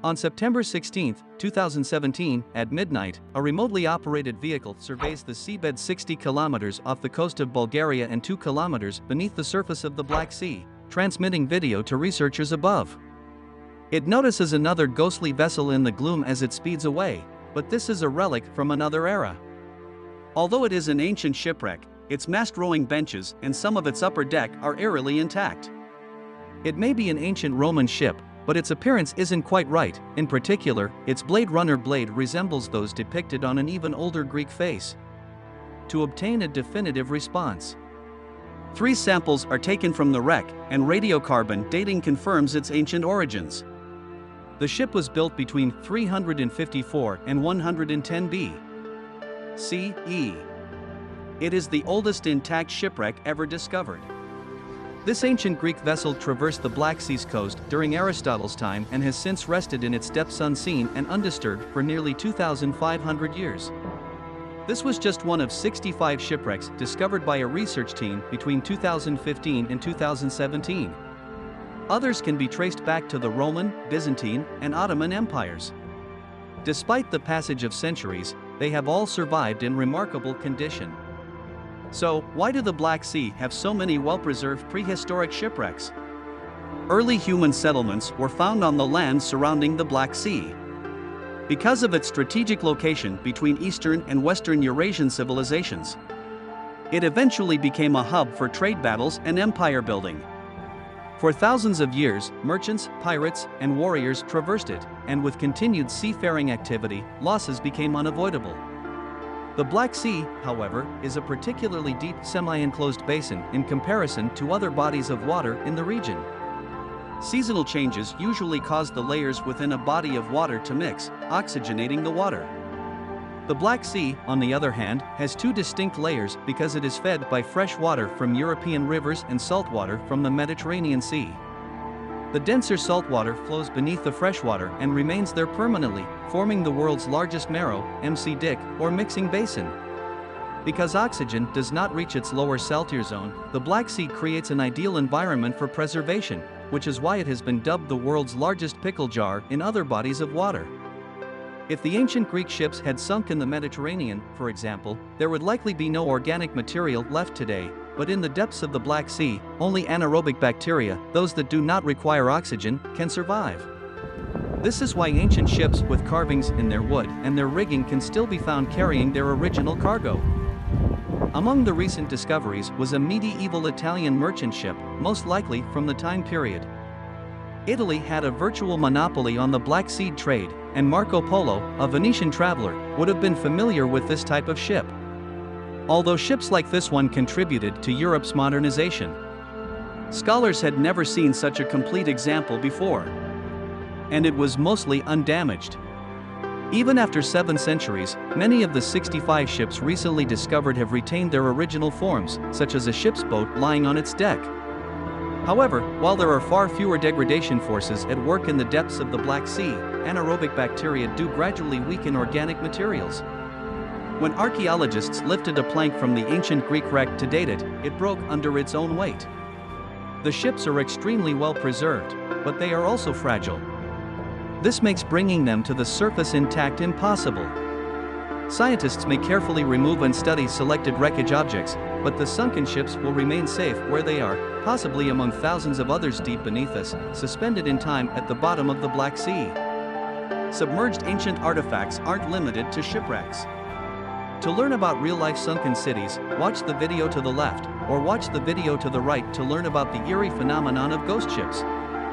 On September 16, 2017, at midnight, a remotely operated vehicle surveys the seabed 60 kilometers off the coast of Bulgaria and 2 kilometers beneath the surface of the Black Sea, transmitting video to researchers above. It notices another ghostly vessel in the gloom as it speeds away, but this is a relic from another era. Although it is an ancient shipwreck, its mast-rowing benches and some of its upper deck are eerily intact. It may be an ancient Roman ship, but its appearance isn't quite right. In particular, its Blade Runner blade resembles those depicted on an even older Greek face. To obtain a definitive response, 3 samples are taken from the wreck, and radiocarbon dating confirms its ancient origins. The ship was built between 354 and 110 B.C.E. It is the oldest intact shipwreck ever discovered. This ancient Greek vessel traversed the Black Sea's coast during Aristotle's time and has since rested in its depths unseen and undisturbed for nearly 2,500 years. This was just one of 65 shipwrecks discovered by a research team between 2015 and 2017. Others can be traced back to the Roman, Byzantine, and Ottoman empires. Despite the passage of centuries, they have all survived in remarkable condition. So, why do the Black Sea have so many well-preserved prehistoric shipwrecks? Early human settlements were found on the land surrounding the Black Sea. Because of its strategic location between Eastern and Western Eurasian civilizations, it eventually became a hub for trade battles and empire building. For thousands of years, merchants, pirates, and warriors traversed it, and with continued seafaring activity, losses became unavoidable. The Black Sea, however, is a particularly deep, semi-enclosed basin in comparison to other bodies of water in the region. Seasonal changes usually cause the layers within a body of water to mix, oxygenating the water. The Black Sea, on the other hand, has 2 distinct layers because it is fed by fresh water from European rivers and saltwater from the Mediterranean Sea. The denser saltwater flows beneath the freshwater and remains there permanently, forming the world's largest narrow, MC Dick, or mixing basin. Because oxygen does not reach its lower saltier zone, the Black Sea creates an ideal environment for preservation, which is why it has been dubbed the world's largest pickle jar in other bodies of water. If the ancient Greek ships had sunk in the Mediterranean, for example, there would likely be no organic material left today, but in the depths of the Black Sea, only anaerobic bacteria, those that do not require oxygen, can survive. This is why ancient ships with carvings in their wood and their rigging can still be found carrying their original cargo. Among the recent discoveries was a medieval Italian merchant ship, most likely from the time period. Italy had a virtual monopoly on the Black Sea trade, and Marco Polo, a Venetian traveler, would have been familiar with this type of ship. Although ships like this one contributed to Europe's modernization, scholars had never seen such a complete example before. And it was mostly undamaged. Even after 7 centuries, many of the 65 ships recently discovered have retained their original forms, such as a ship's boat lying on its deck. However, while there are far fewer degradation forces at work in the depths of the Black Sea, anaerobic bacteria do gradually weaken organic materials. When archaeologists lifted a plank from the ancient Greek wreck to date it, it broke under its own weight. The ships are extremely well preserved, but they are also fragile. This makes bringing them to the surface intact impossible. Scientists may carefully remove and study selected wreckage objects, but the sunken ships will remain safe where they are, possibly among thousands of others deep beneath us, suspended in time at the bottom of the Black Sea. Submerged ancient artifacts aren't limited to shipwrecks. To learn about real-life sunken cities, watch the video to the left, or watch the video to the right to learn about the eerie phenomenon of ghost ships.